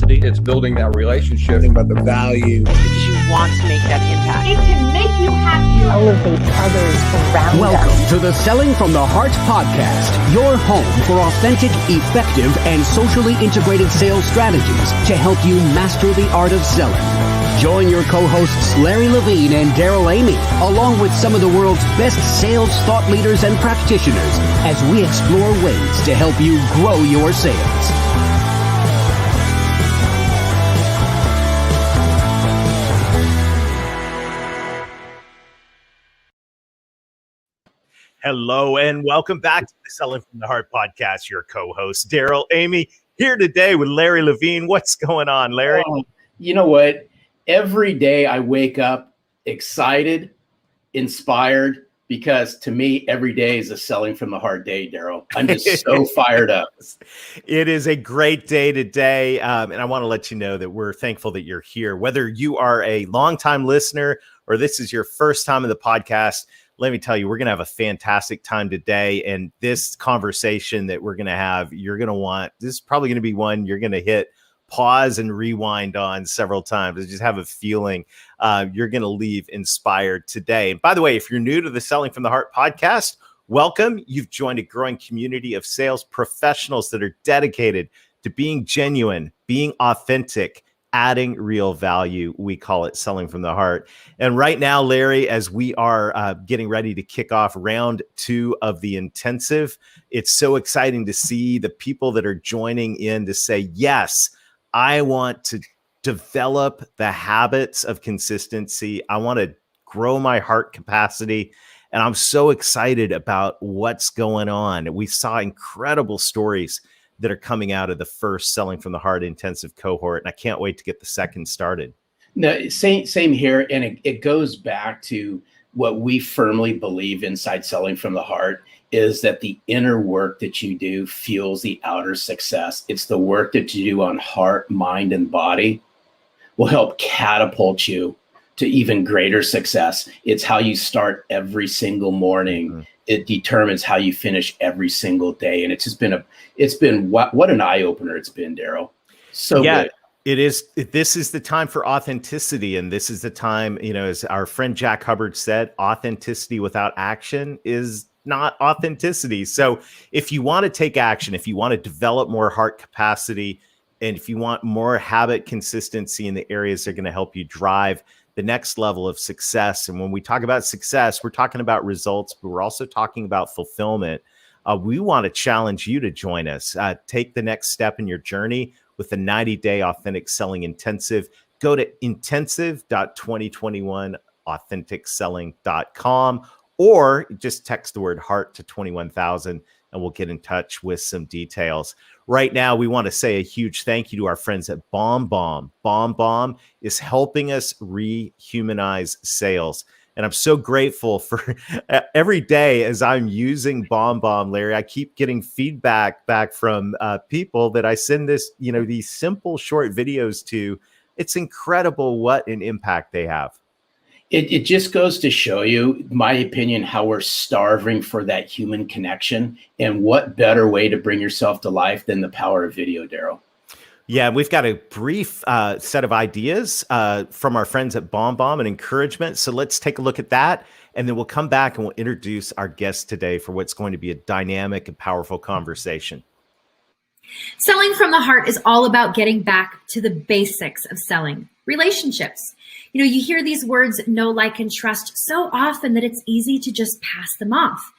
capacity. It's building that relationship. Think about the value. Because you want to make that impact. It can make you happy. Elevate others around Welcome us. to the Selling from the Heart podcast, your home for authentic, effective, and socially integrated sales strategies to help you master the art of selling. Join your co-hosts Larry Levine and Daryl Amy, along with some of the world's best sales thought leaders and practitioners, as we explore ways to help you grow your sales. Hello and welcome back to the Selling from the Heart podcast. Your co-host Daryl Amy here today with Larry Levine. What's going on, Larry? You know what? Every day I wake up excited, inspired, because to me, every day is a Selling from the Heart day, Daryl. I'm just so fired up. It is a great day today. And I want to let you know that we're thankful that you're here. Whether you are a longtime listener or this is your first time in the podcast, let me tell you, we're going to have a fantastic time today. And this conversation that we're going to have, you're going to want, this is probably going to be one you're going to hit pause and rewind on several times. I just have a feeling you're going to leave inspired today. And by the way, if you're new to the Selling from the Heart podcast, welcome. You've joined a growing community of sales professionals that are dedicated to being genuine, being authentic, adding real value. We call it Selling from the Heart. And right now, Larry, as we are getting ready to kick off round 2 of the intensive, it's so exciting to see the people that are joining in to say, yes, I want to develop the habits of consistency. I want to grow my heart capacity. And I'm so excited about what's going on. We saw incredible stories that are coming out of the first Selling from the Heart intensive cohort. And I can't wait to get the second started. No, same here. And it goes back to what we firmly believe inside Selling from the Heart is that the inner work that you do fuels the outer success. It's the work that you do on heart, mind, and body will help catapult you to even greater success. It's how you start every single morning. Mm-hmm. It determines how you finish every single day. And it's just been what an eye opener it's been, Daryl. So good. It is. This is the time for authenticity. And this is the time, as our friend Jack Hubbard said, authenticity without action is not authenticity. So if you want to take action, if you want to develop more heart capacity, and if you want more habit consistency in the areas that are going to help you drive the next level of success. And when we talk about success, we're talking about results, but we're also talking about fulfillment. We want to challenge you to join us. Take the next step in your journey with the 90-day authentic selling intensive. Go to intensive.2021authenticselling.com or just text the word heart to 21,000 and we'll get in touch with some details. Right now, we want to say a huge thank you to our friends at BombBomb. BombBomb is helping us rehumanize sales. And I'm so grateful for every day as I'm using BombBomb, Larry, I keep getting feedback back from people that I send these simple short videos to. It's incredible what an impact they have. It just goes to show you, my opinion, how we're starving for that human connection. And what better way to bring yourself to life than the power of video, Daryl? Yeah, we've got a brief set of ideas from our friends at BombBomb and encouragement. So let's take a look at that. And then we'll come back and we'll introduce our guest today for what's going to be a dynamic and powerful conversation. Selling from the Heart is all about getting back to the basics of selling, relationships. You hear these words, know, like, and trust so often that it's easy to just pass them off.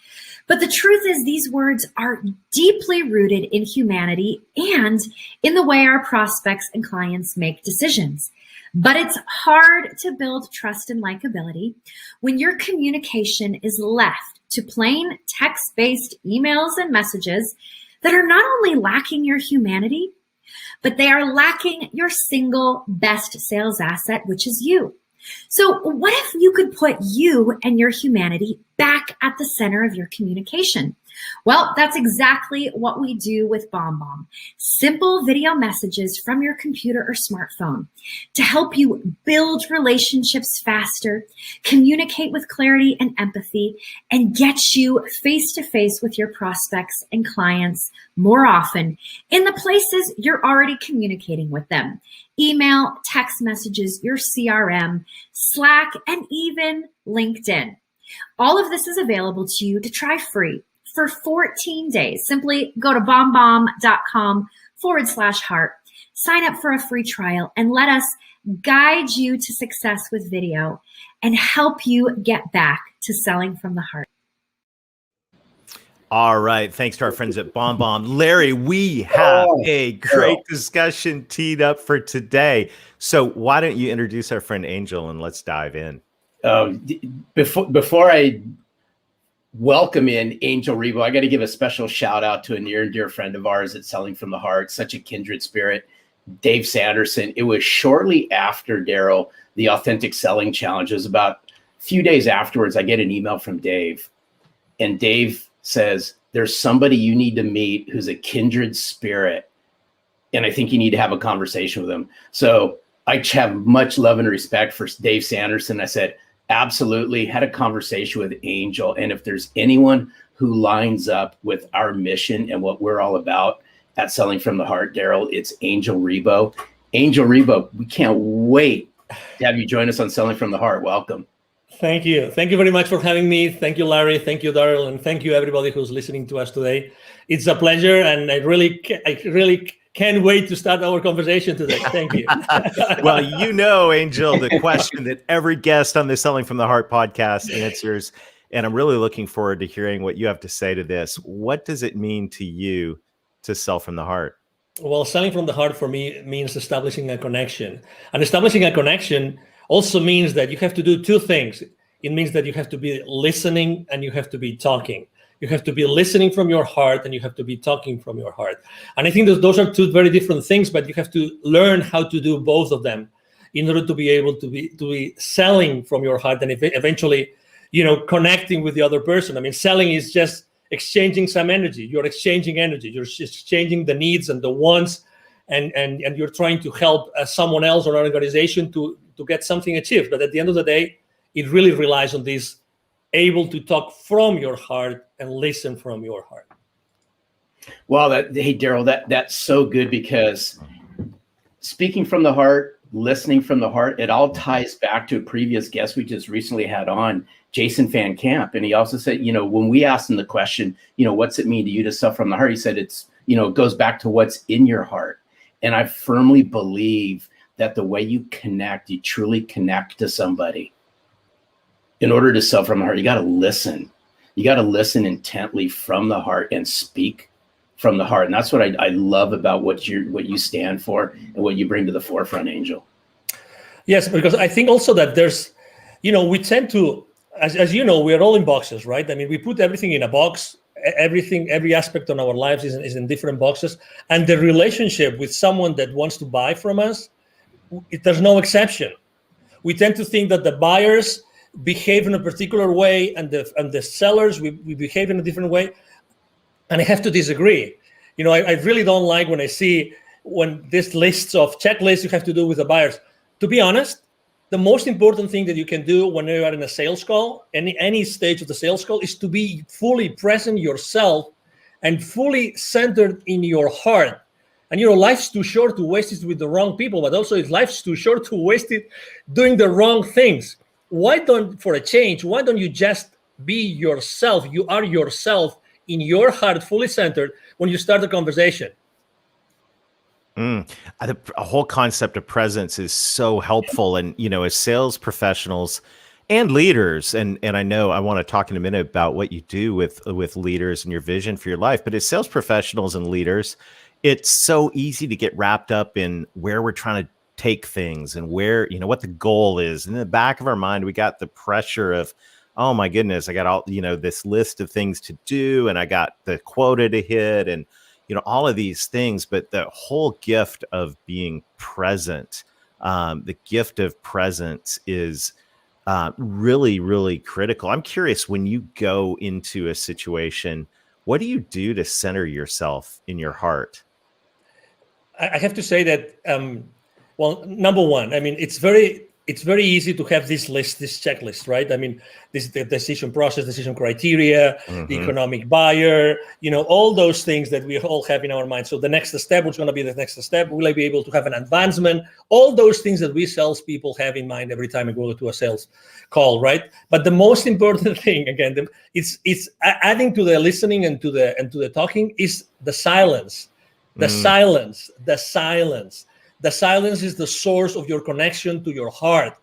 But the truth is these words are deeply rooted in humanity and in the way our prospects and clients make decisions. But it's hard to build trust and likability when your communication is left to plain text-based emails and messages that are not only lacking your humanity, but they are lacking your single best sales asset, which is you. So what if you could put you and your humanity back at the center of your communication. Well, that's exactly what we do with BombBomb. Simple video messages from your computer or smartphone to help you build relationships faster, communicate with clarity and empathy, and get you face to face with your prospects and clients more often in the places you're already communicating with them. Email, text messages, your CRM, Slack, and even LinkedIn. All of this is available to you to try free for 14 days. Simply go to bombbomb.com/heart, sign up for a free trial, and let us guide you to success with video and help you get back to selling from the heart. All right. Thanks to our friends at BombBomb. Larry, we have a great discussion teed up for today. So why don't you introduce our friend Angel and let's dive in. Before I welcome in Angel Ribo, I got to give a special shout out to a near and dear friend of ours at Selling from the Heart, such a kindred spirit, Dave Sanderson. It was shortly after, Daryl, the Authentic Selling Challenge. It was about a few days afterwards, I get an email from Dave, and Dave says, there's somebody you need to meet who's a kindred spirit, and I think you need to have a conversation with him. So I have much love and respect for Dave Sanderson. I said, absolutely, had a conversation with Angel. And if there's anyone who lines up with our mission and what we're all about at Selling from the Heart, Daryl, it's Angel Ribo. Angel Ribo, we can't wait to have you join us on Selling from the Heart. Welcome. Thank you. Thank you very much for having me. Thank you, Larry. Thank you, Daryl. And thank you, everybody who's listening to us today. It's a pleasure. And I really can't wait to start our conversation today. Thank you. Well, Angel, the question that every guest on the Selling from the Heart podcast answers, and I'm really looking forward to hearing what you have to say to this. What does it mean to you to sell from the heart? Well, selling from the heart for me means establishing a connection. And establishing a connection also means that you have to do two things. It means that you have to be listening and you have to be talking. You have to be listening from your heart and you have to be talking from your heart. And I think that those are two very different things, but you have to learn how to do both of them in order to be able to be selling from your heart and eventually, connecting with the other person. I mean, selling is just exchanging some energy. You're exchanging energy. You're just exchanging the needs and the wants, and you're trying to help someone else or an organization to get something achieved. But at the end of the day, it really relies on this able to talk from your heart and listen from your heart. Well, hey, Daryl, that's so good, because speaking from the heart, listening from the heart, it all ties back to a previous guest we just recently had on, Jason Van Camp. And he also said, when we asked him the question, what's it mean to you to sell from the heart? He said, it goes back to what's in your heart. And I firmly believe that the way you connect, you truly connect to somebody. In order to sell from the heart, you got to listen. You got to listen intently from the heart and speak from the heart. And that's what I love about what you stand for and what you bring to the forefront, Angel. Yes, because I think also that there's, we tend to, as you know, we're all in boxes, right? I mean, we put everything in a box. Every aspect of our lives is in different boxes. And the relationship with someone that wants to buy from us, there's no exception. We tend to think that the buyers behave in a particular way and the sellers, we behave in a different way. And I have to disagree. I really don't like when I see this lists of checklists you have to do with the buyers. To be honest, the most important thing that you can do when you are in a sales call, any stage of the sales call, is to be fully present yourself and fully centered in your heart. And life's too short to waste it with the wrong people, but also life's too short to waste it doing the wrong things. For a change, why don't you just be yourself? You are yourself in your heart, fully centered when you start the conversation. A whole concept of presence is so helpful. And, as sales professionals and leaders, and I know I want to talk in a minute about what you do with leaders and your vision for your life, but as sales professionals and leaders, it's so easy to get wrapped up in where we're trying to take things and where, what the goal is. And in the back of our mind, we got the pressure of, oh my goodness, I got all, this list of things to do, and I got the quota to hit, and, all of these things. But the whole gift of being present, the gift of presence is really, really critical. I'm curious, when you go into a situation, what do you do to center yourself in your heart? I have to say that, well, number one, I mean, it's very easy to have this checklist, right? I mean, the decision process, decision criteria, the economic buyer, all those things that we all have in our mind. So the next step, what's going to be the next step? Will I be able to have an advancement? All those things that we salespeople have in mind every time we go to a sales call, right? But the most important thing, again, it's adding to the listening and to the talking is the silence. The silence. The silence is the source of your connection to your heart.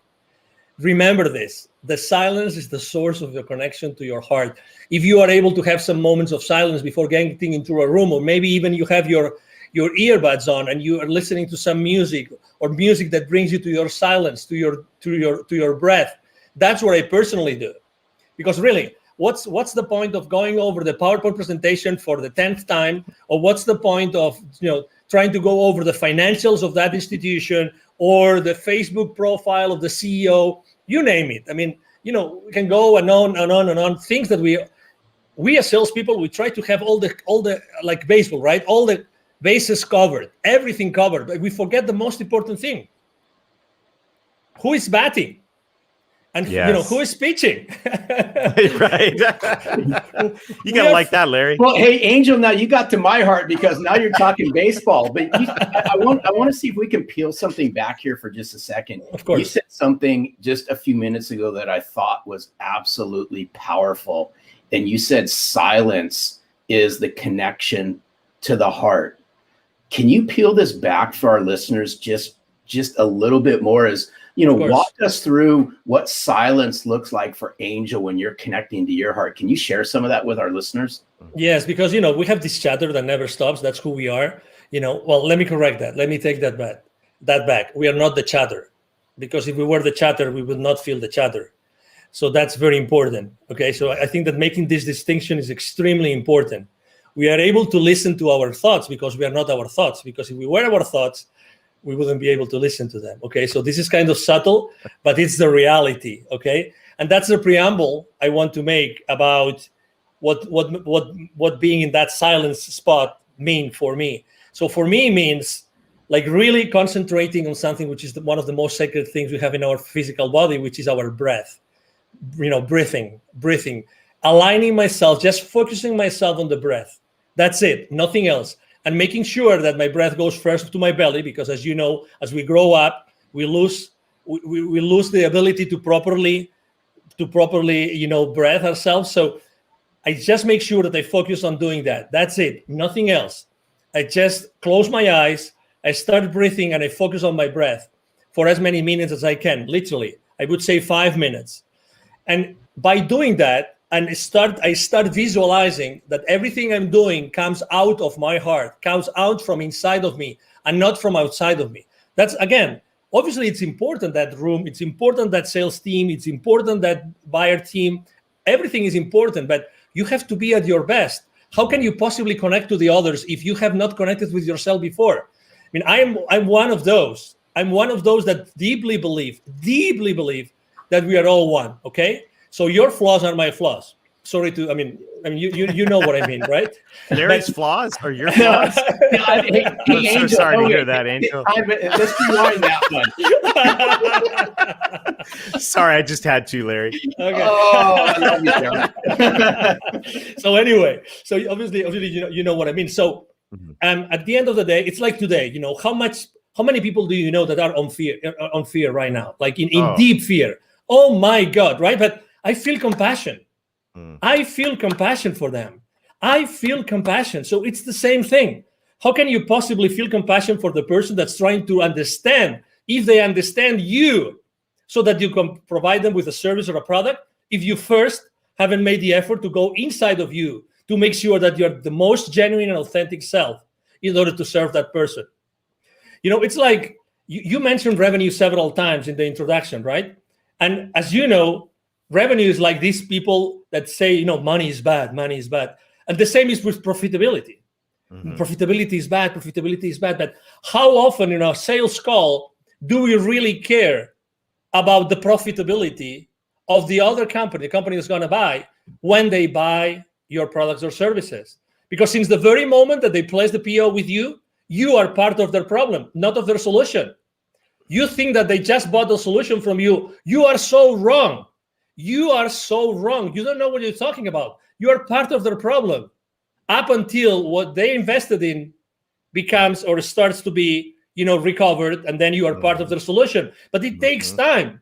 Remember this. The silence is the source of your connection to your heart. If you are able to have some moments of silence before getting into a room, or maybe even you have your earbuds on and you are listening to some music, or music that brings you to your silence, to your breath, that's what I personally do. Because really, what's the point of going over the PowerPoint presentation for the 10th time, or what's the point of trying to go over the financials of that institution or the Facebook profile of the CEO, you name it. I mean, we can go and on and on and on. Things that we as salespeople, we try to have all the like baseball, right? All the bases covered, everything covered, but we forget the most important thing. Who is batting? And who is pitching? Right. You gotta like that, Larry. Well, hey, Angel, now you got to my heart because now you're talking baseball. But I want to see if we can peel something back here for just a second. Of course. You said something just a few minutes ago that I thought was absolutely powerful. And you said silence is the connection to the heart. Can you peel this back for our listeners just a little bit more? As walk us through what silence looks like for Angel when you're connecting to your heart. Can you share some of that with our listeners? Yes, because, we have this chatter that never stops. That's who we are. Well, let me correct that. Let me take that back. We are not the chatter, because if we were the chatter, we would not feel the chatter. So that's very important. Okay. So I think that making this distinction is extremely important. We are able to listen to our thoughts because we are not our thoughts, because if we were our thoughts, we wouldn't be able to listen to them. Okay, so this is kind of subtle, but it's the reality. Okay, and that's the preamble I want to make about what being in that silence spot mean for me. So for me, it means like really concentrating on something which is one of the most sacred things we have in our physical body, which is our breath. Breathing, aligning myself, just focusing myself on the breath. That's it, nothing else. And making sure that my breath goes first to my belly, because as you know, as we grow up, we lose the ability to properly breathe ourselves. So I just make sure that I focus on doing that. That's it, nothing else. I just close my eyes, I start breathing, and I focus on my breath for as many minutes as I can. Literally, I would say 5 minutes. And by doing that, and I start visualizing that everything I'm doing comes out of my heart, comes out from inside of me and not from outside of me. That's, again, obviously it's important, that room, it's important, that sales team, it's important, that buyer team, everything is important, but you have to be at your best. How can you possibly connect to the others if you have not connected with yourself before? I mean, I'm one of those. I'm one of those that deeply believe that we are all one, okay? So your flaws are my flaws. Sorry to, I mean, you know what I mean, right? Larry's flaws or your flaws? Hey, I'm so Angel, sorry to hear that, Angel. Let's rewind that one. Sorry, I just had to, Larry. Okay. Oh, I love you, Jeremy. So anyway, so obviously, you know what I mean. So, at the end of the day, it's like today. How many people do you know that are on fear right now, like in deep fear? Oh my God, right? But I feel compassion. I feel compassion for them. I feel compassion. So it's the same thing. How can you possibly feel compassion for the person that's trying to understand, if they understand you, so that you can provide them with a service or a product, if you first haven't made the effort to go inside of you to make sure that you're the most genuine and authentic self in order to serve that person? It's like you mentioned revenue several times in the introduction, right? And as you know, revenue is like these people that say, money is bad. And the same is with profitability. Profitability is bad. But how often in our sales call do we really care about the profitability of the other company, the company that's going to buy, when they buy your products or services. Because since the very moment that they place the PO with you, you are part of their problem, not of their solution. You think that they just bought the solution from you. You are so wrong. You are so wrong. You don't know what you're talking about. You are part of their problem up until what they invested in becomes or starts to be, recovered, and then you are part of their solution. But it takes time.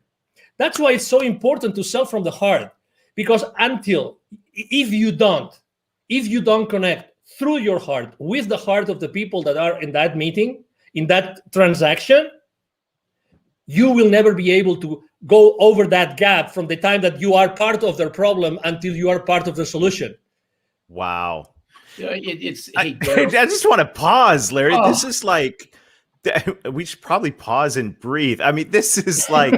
That's why it's so important to sell from the heart, because if you don't connect through your heart with the heart of the people that are in that meeting, in that transaction, you will never be able to go over that gap from the time that you are part of their problem until you are part of the solution. Wow. I just want to pause, Larry. This is like, we should probably pause and breathe. I mean, this is like,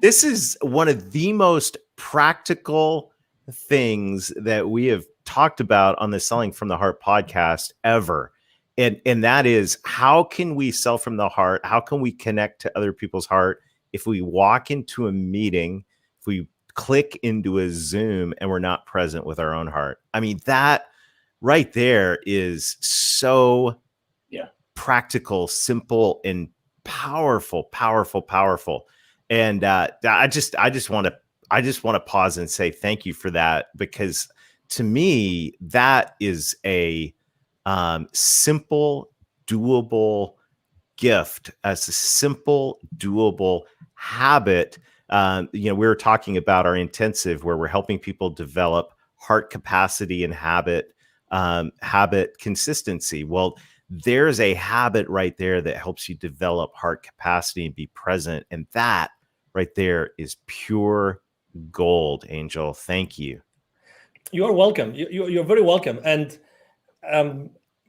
this is one of the most practical things that we have talked about on the Selling from the Heart podcast ever. And that is, how can we sell from the heart? How can we connect to other people's heart if we walk into a meeting, if we click into a Zoom and we're not present with our own heart? I mean, that right there is so practical, simple, and powerful. And I just want to pause and say thank you for that, because to me, that is a simple, doable gift, as a simple, doable habit. We were talking about our intensive, where we're helping people develop heart capacity and habit consistency. Well, there's a habit right there that helps you develop heart capacity and be present. And that right there is pure gold, Angel. Thank you. You are welcome. You're very welcome. And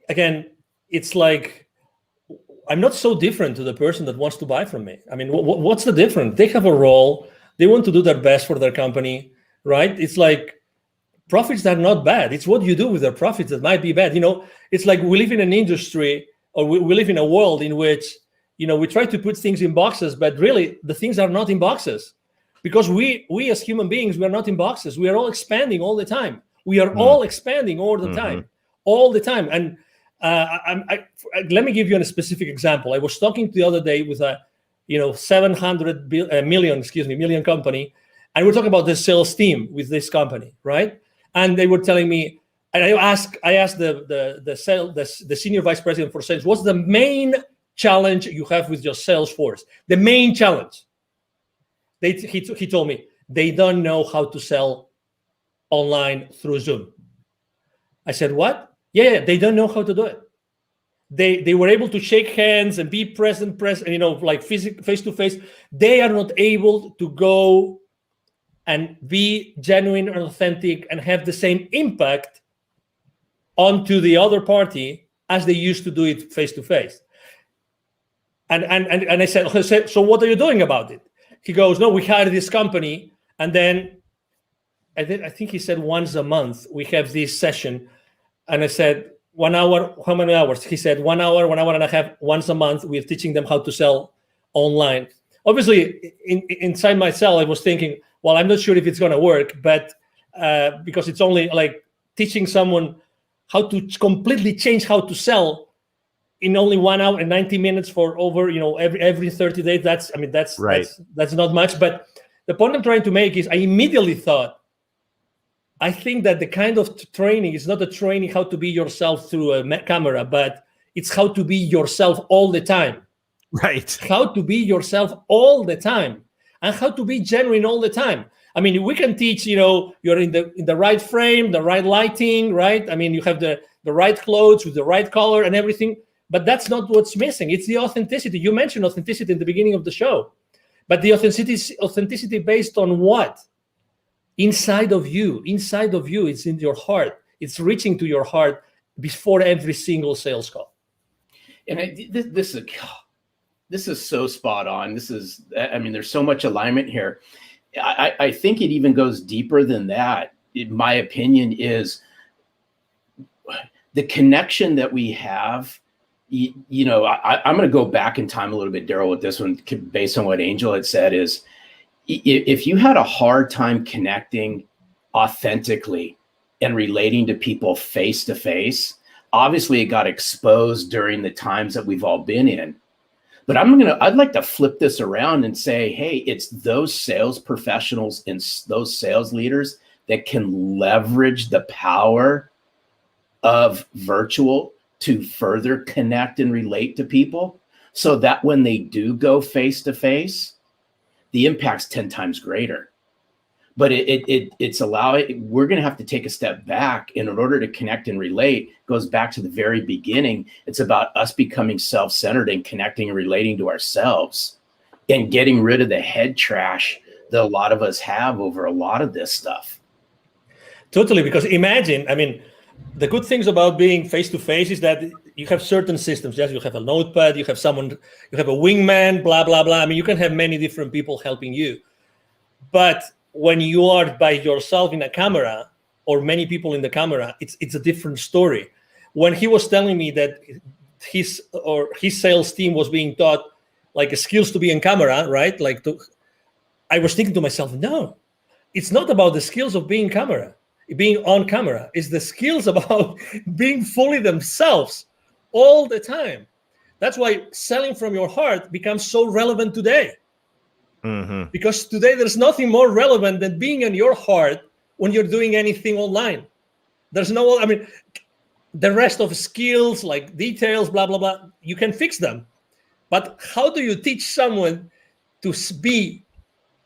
again, it's like, I'm not so different to the person that wants to buy from me. I mean, what's the difference? They have a role. They want to do their best for their company, right? It's like, profits are not bad. It's what you do with their profits that might be bad. It's like we live in an industry, or we live in a world in which, we try to put things in boxes, but really the things are not in boxes, because we as human beings, we are not in boxes. We are all expanding all the time. We are all expanding all the time, all the time. And let me give you a specific example. I was talking the other day with a, 700 million company, and we're talking about the sales team with this company, right? And they were telling me, and I asked the senior vice president for sales, what's the main challenge you have with your sales force? The main challenge. He told me, they don't know how to sell online through Zoom. I said, what? Yeah, they don't know how to do it. They were able to shake hands and be present, like face to face. They are not able to go and be genuine and authentic and have the same impact onto the other party as they used to do it face to face. And I said, so what are you doing about it? He goes, no, we hired this company, and then I think he said once a month we have this session. And I said, 1 hour, how many hours? He said 1 hour, 1 hour and a half, once a month. We're teaching them how to sell online. Obviously, inside myself, I was thinking, well, I'm not sure if it's going to work, but because it's only like teaching someone how to completely change how to sell in only 1 hour and 90 minutes for over, every 30 days. That's right. That's not much. But the point I'm trying to make is I immediately thought, I think that the kind of training is not a training how to be yourself through a camera, but it's how to be yourself all the time. Right. How to be yourself all the time, and how to be genuine all the time. I mean, we can teach, you're in the right frame, the right lighting, right? I mean, you have the right clothes with the right color and everything, but that's not what's missing. It's the authenticity. You mentioned authenticity in the beginning of the show, but the authenticity based on what? Inside of you, it's in your heart. It's reaching to your heart before every single sales call. And this is so spot on. There's so much alignment here. I think it even goes deeper than that. In my opinion, is the connection that we have. I'm going to go back in time a little bit, Daryl, with this one, based on what Angel had said. Is if you had a hard time connecting authentically and relating to people face to face, obviously it got exposed during the times that we've all been in. But I'd like to flip this around and say, hey, it's those sales professionals and those sales leaders that can leverage the power of virtual to further connect and relate to people, so that when they do go face to face, the impact's 10 times greater. But we're going to have to take a step back. And in order to connect and relate, goes back to the very beginning. It's about us becoming self-centered and connecting and relating to ourselves and getting rid of the head trash that a lot of us have over a lot of this stuff. Totally, because imagine, I mean, the good things about being face-to-face is that you have certain systems. Yes, you have a notepad, you have someone, you have a wingman, blah, blah, blah. I mean, you can have many different people helping you. But when you are by yourself in a camera or many people in the camera, it's a different story. When he was telling me that his sales team was being taught like skills to be in camera, right? I was thinking to myself, no, it's not about the skills of being on camera. It's the skills about being fully themselves all the time. That's why selling from your heart becomes so relevant today. Mm-hmm. Because today there's nothing more relevant than being in your heart when you're doing anything online. There's the rest of skills like details, blah, blah, blah, you can fix them. But how do you teach someone to be,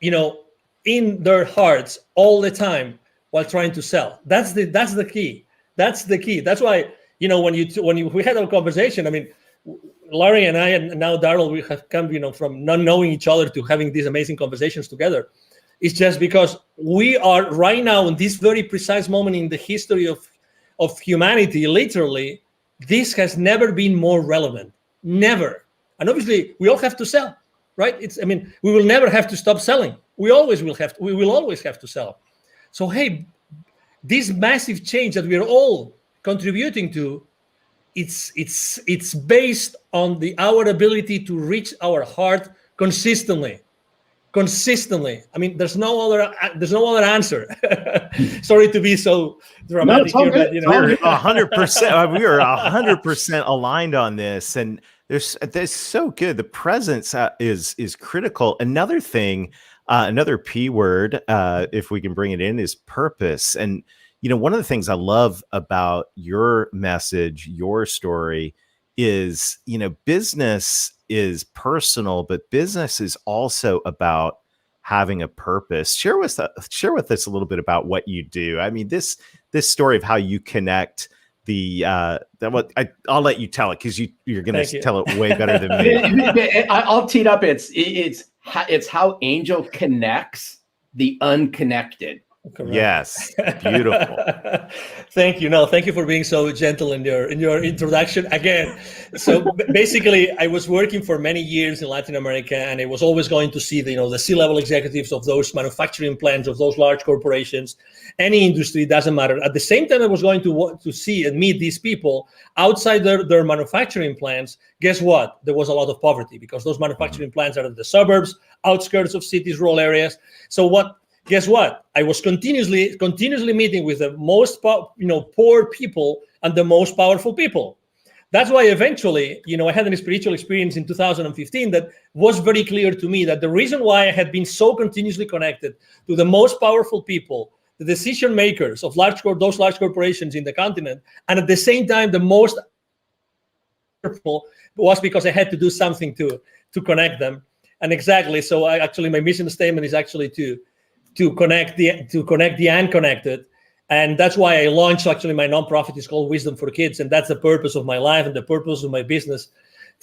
in their hearts all the time while trying to sell? That's the key. That's the key. That's why, when we had our conversation, I mean, Larry and I, and now Daryl, we have come, from not knowing each other to having these amazing conversations together. It's just because we are right now in this very precise moment in the history of humanity, literally, this has never been more relevant. Never. And obviously, we all have to sell, right? We will never have to stop selling. We will always have to sell. So, hey, this massive change that we are all contributing to, it's based on our ability to reach our heart consistently. I mean, there's no other answer. Sorry to be so dramatic here, but we're 100%. We are 100% aligned on this, and there's so good. The presence is critical. Another thing, another P word, if we can bring it in, is purpose. And one of the things I love about your message, your story, is, business is personal, but business is also about having a purpose. Share with us a little bit about what you do. I mean, this story of how you connect I'll let you tell it, because you're going to tell it way better than me. I'll tee it up. It's how Angel connects the unconnected. Correct. Yes, beautiful. Thank you. No, thank you for being so gentle in your introduction again. So basically, I was working for many years in Latin America, and I was always going to see the C-level executives of those manufacturing plants, of those large corporations, any industry, doesn't matter. At the same time, I was going to see and meet these people outside their manufacturing plants. Guess what? There was a lot of poverty, because those manufacturing plants are in the suburbs, outskirts of cities, rural areas. So guess what? I was continuously meeting with the most poor people and the most powerful people. That's why eventually, I had a spiritual experience in 2015 that was very clear to me that the reason why I had been so continuously connected to the most powerful people, the decision makers of those large corporations in the continent, and at the same time the most powerful, was because I had to do something to connect them. And exactly, so my mission statement is actually to connect the unconnected. And that's why I launched my nonprofit. Is called Wisdom for Kids. And that's the purpose of my life and the purpose of my business.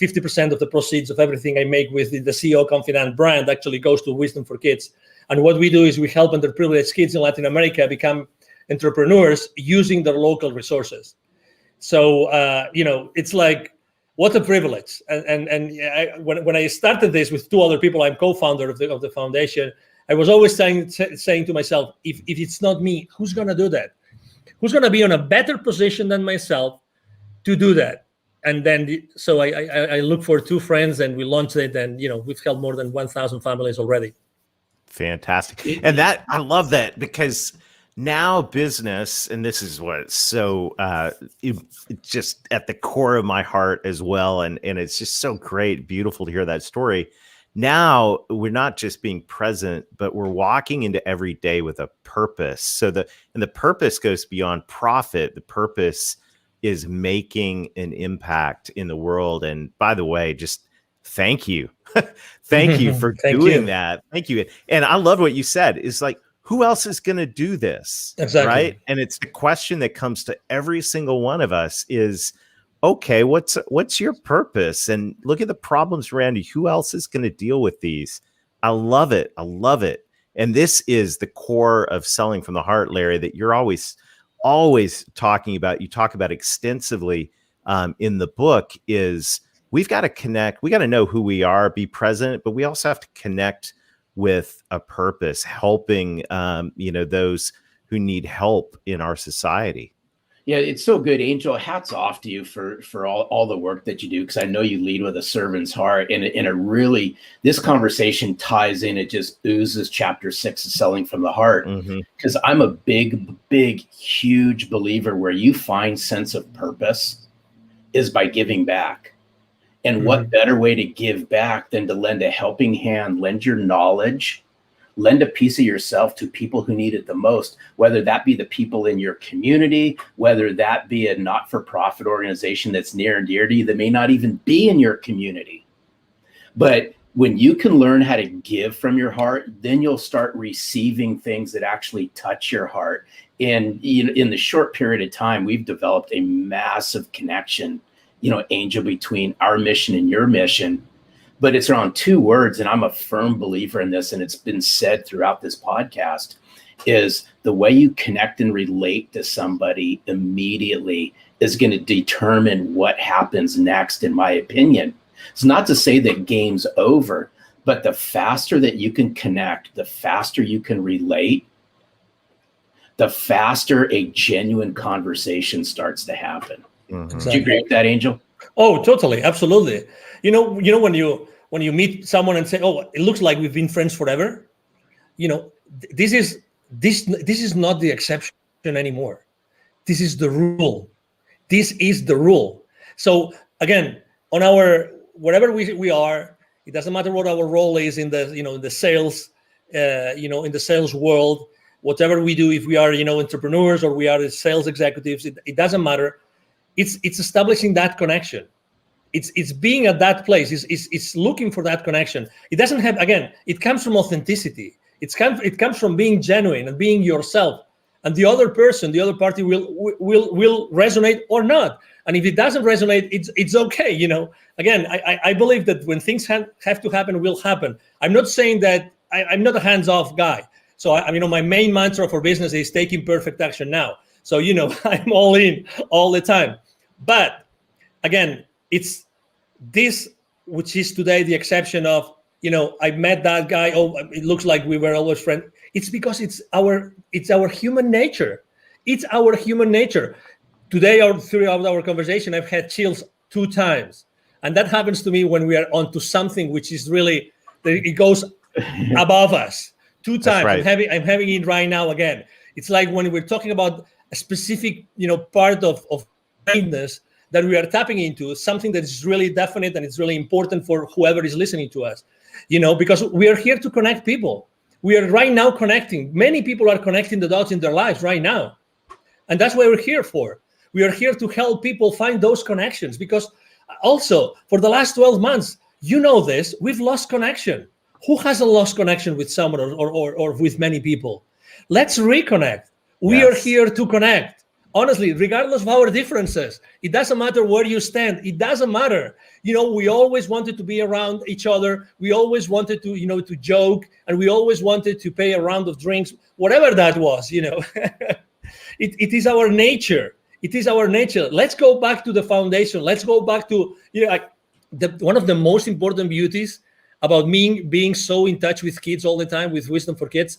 50% of the proceeds of everything I make with the CEO Confidant brand actually goes to Wisdom for Kids. And what we do is we help underprivileged kids in Latin America become entrepreneurs using their local resources. So, it's like, what a privilege. When I started this with two other people, I'm co-founder of the foundation. I was always saying to myself, if it's not me, who's going to do that? Who's going to be in a better position than myself to do that? And then, so I look for two friends, and we launched it, and we've helped more than 1,000 families already. Fantastic. And that, I love that, because now business, and this is what's so it's just at the core of my heart as well. And it's just so great, beautiful to hear that story. Now we're not just being present, but we're walking into every day with a purpose. So the purpose goes beyond profit. The purpose is making an impact in the world. And by the way, just thank you. Thank you for doing that. Thank you. And I love what you said, is like, who else is going to do this? Exactly. Right. And it's the question that comes to every single one of us is, okay, what's your purpose? And look at the problems around you. Who else is going to deal with these? I love it. I love it. And this is the core of Selling from the Heart, Larry, that you're always talking about. You talk about extensively in the book. Is we've got to connect. We got to know who we are, be present, but we also have to connect with a purpose, helping those who need help in our society. Yeah, it's so good, Angel. Hats off to you for all the work that you do, because I know you lead with a servant's heart, and it really, this conversation ties in. It just oozes chapter 6 of Selling from the Heart, because I'm a big, huge believer where you find sense of purpose is by giving back. And what better way to give back than to lend a helping hand, lend your knowledge, lend a piece of yourself to people who need it the most, whether that be the people in your community, whether that be a not-for-profit organization that's near and dear to you that may not even be in your community. But when you can learn how to give from your heart, then you'll start receiving things that actually touch your heart. And in the short period of time, we've developed a massive connection, Angel, between our mission and your mission. But it's around two words, and I'm a firm believer in this, and it's been said throughout this podcast, is the way you connect and relate to somebody immediately is going to determine what happens next, in my opinion. It's not to say that game's over, but the faster that you can connect, the faster you can relate, the faster a genuine conversation starts to happen. Exactly. Do you agree with that, Angel? Oh, totally. Absolutely. When you meet someone and say, oh, it looks like we've been friends forever, this is not the exception anymore. This is the rule. This is the rule. So again, on wherever we are, it doesn't matter what our role is in the sales, in the sales world, whatever we do, if we are, entrepreneurs or we are sales executives, it doesn't matter. It's establishing that connection. It's being at that place. It's looking for that connection. It doesn't have, again, it comes from authenticity. It comes from being genuine and being yourself. And the other person, the other party will resonate or not. And if it doesn't resonate, it's okay. Again, I believe that when things have to happen, will happen. I'm not saying that I'm not a hands-off guy. So my main mantra for business is taking perfect action now. So, I'm all in all the time. But again, it's this, which is today the exception of, I met that guy. Oh, it looks like we were always friends. It's because it's our human nature. It's our human nature. Today, or throughout our conversation, I've had chills 2 times. And that happens to me when we are onto something which is really, it goes above us. 2 times. Right. I'm having it right now again. It's like when we're talking about a specific, part of kindness that we are tapping into, something that is really definite and it's really important for whoever is listening to us, because we are here to connect people. We are right now connecting. Many people are connecting the dots in their lives right now. And that's what we're here for. We are here to help people find those connections, because also for the last 12 months, this, we've lost connection. Who hasn't lost connection with someone or with many people? Let's reconnect. We are here to connect. Honestly, regardless of our differences, it doesn't matter where you stand. It doesn't matter. We always wanted to be around each other. We always wanted to, to joke, and we always wanted to pay a round of drinks, whatever that was, It is our nature. It is our nature. Let's go back to the foundation. Let's go back to, one of the most important beauties about me being so in touch with kids all the time, with Wisdom for Kids,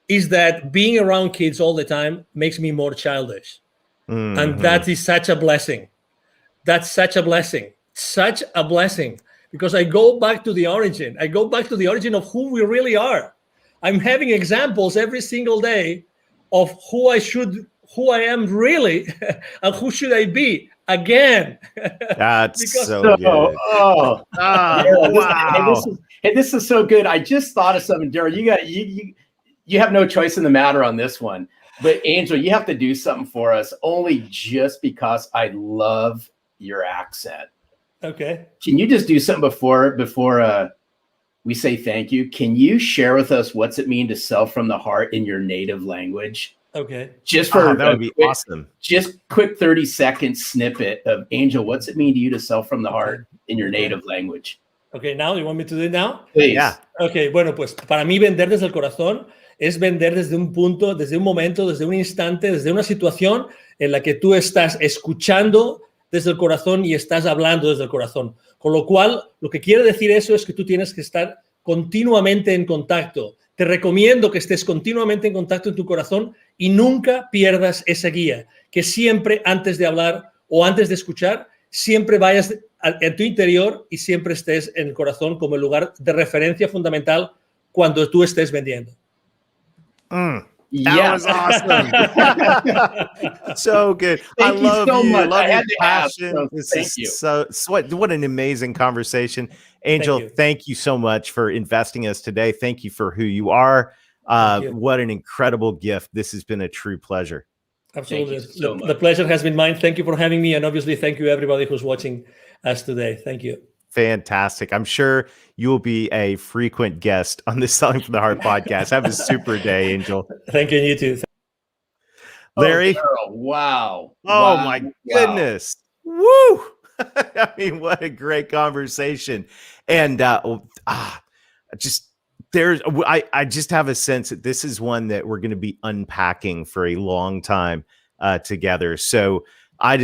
is that being around kids all the time makes me more childish. Mm-hmm. And that is such a blessing. That's such a blessing. Such a blessing. Because I go back to the origin. I go back to the origin of who we really are. I'm having examples every single day of who I am really, and who should I be again. That's Because- so good. Oh, Daryl, Wow. this is so good. I just thought of something, Daryl. You have no choice in the matter on this one. But Angel, you have to do something for us, only just because I love your accent. Okay. Can you just do something before we say thank you? Can you share with us what's it mean to sell from the heart in your native language? Okay. Just for That would be awesome. Just quick 30-second snippet of Angel. What's it mean to you to sell from the heart in your Okay. native language? Okay, now you want me to do it now? Please. Yeah. Ok, bueno, pues para mí vender desde el corazón es vender desde un punto, desde un momento, desde un instante, desde una situación en la que tú estás escuchando desde el corazón y estás hablando desde el corazón. Con lo cual, lo que quiere decir eso es que tú tienes que estar continuamente en contacto. Te recomiendo que estés continuamente en contacto en tu corazón y nunca pierdas esa guía. Que siempre antes de hablar o antes de escuchar, siempre vayas en tu interior y siempre estés en el corazón como el lugar de referencia fundamental cuando tú estés vendiendo. That Yes. was awesome. So good. Thank I you love so you. much. Love I your had to ask, passion. so This thank is you. so what an amazing conversation. Angel, you. thank you so much for investing us today. Thank you for who you are. Thank you. What an incredible gift. This has been a true pleasure. Absolutely. Thank you so much. The pleasure has been mine. Thank you for having me. And obviously, thank you everybody who's watching us today. Thank you. Fantastic. I'm sure you will be a frequent guest on the Selling from the Heart podcast. Have a super day, Angel. Thank you, and you too. Larry. Oh, Daryl, wow. Oh Wow. my Wow. goodness. Woo. I mean, what a great conversation. And just there's I just have a sense that this is one that we're going to be unpacking for a long time together. So I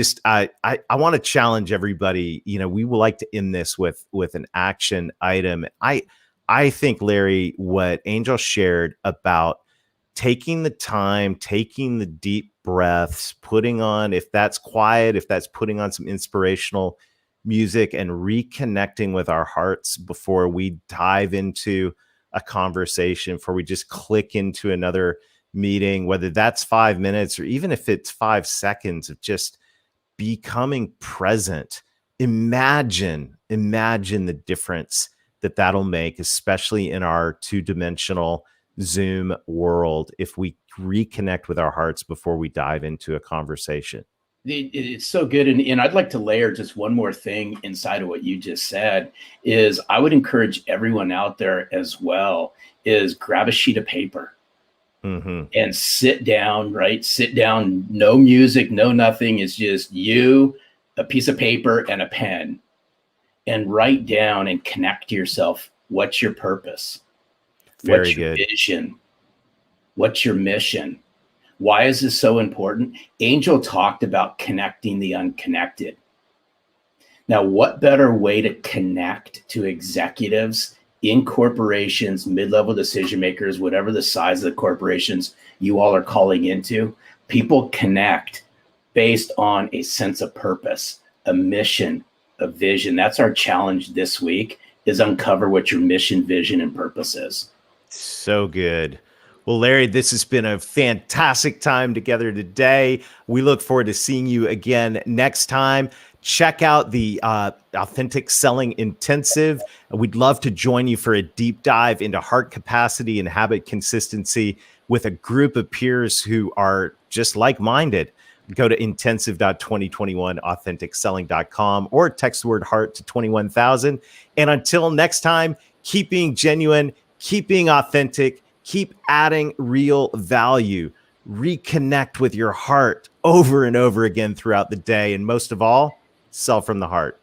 want to challenge everybody. You know, we would like to end this with an action item. I think, Larry, what Angel shared about taking the time, taking the deep breaths, putting on, if that's quiet, if that's putting on some inspirational music and reconnecting with our hearts before we dive into a conversation, before we just click into another meeting, whether that's 5 minutes or even if it's 5 seconds of just becoming present. Imagine the difference that'll make, especially in our two-dimensional Zoom world, if we reconnect with our hearts before we dive into a conversation. It's so good. And I'd like to layer just one more thing inside of what you just said is I would encourage everyone out there as well is grab a sheet of paper and sit down, right? Sit down, no music, no nothing. It's just you, a piece of paper and a pen, and write down and connect to yourself. What's your purpose? What's your vision? What's your mission? Why is this so important? Angel talked about connecting the unconnected. Now, what better way to connect to executives in corporations, mid-level decision makers, whatever the size of the corporations you all are calling into? People connect based on a sense of purpose, a mission, a vision. That's our challenge this week, is uncover what your mission, vision, and purpose is. So good. Well, Larry, this has been a fantastic time together today. We look forward to seeing you again next time. Check out the Authentic Selling Intensive. We'd love to join you for a deep dive into heart capacity and habit consistency with a group of peers who are just like-minded. Go to intensive.2021authenticselling.com or text the word heart to 21,000. And until next time, keep being genuine, keep being authentic, keep adding real value. Reconnect with your heart over and over again throughout the day. And most of all, sell from the heart.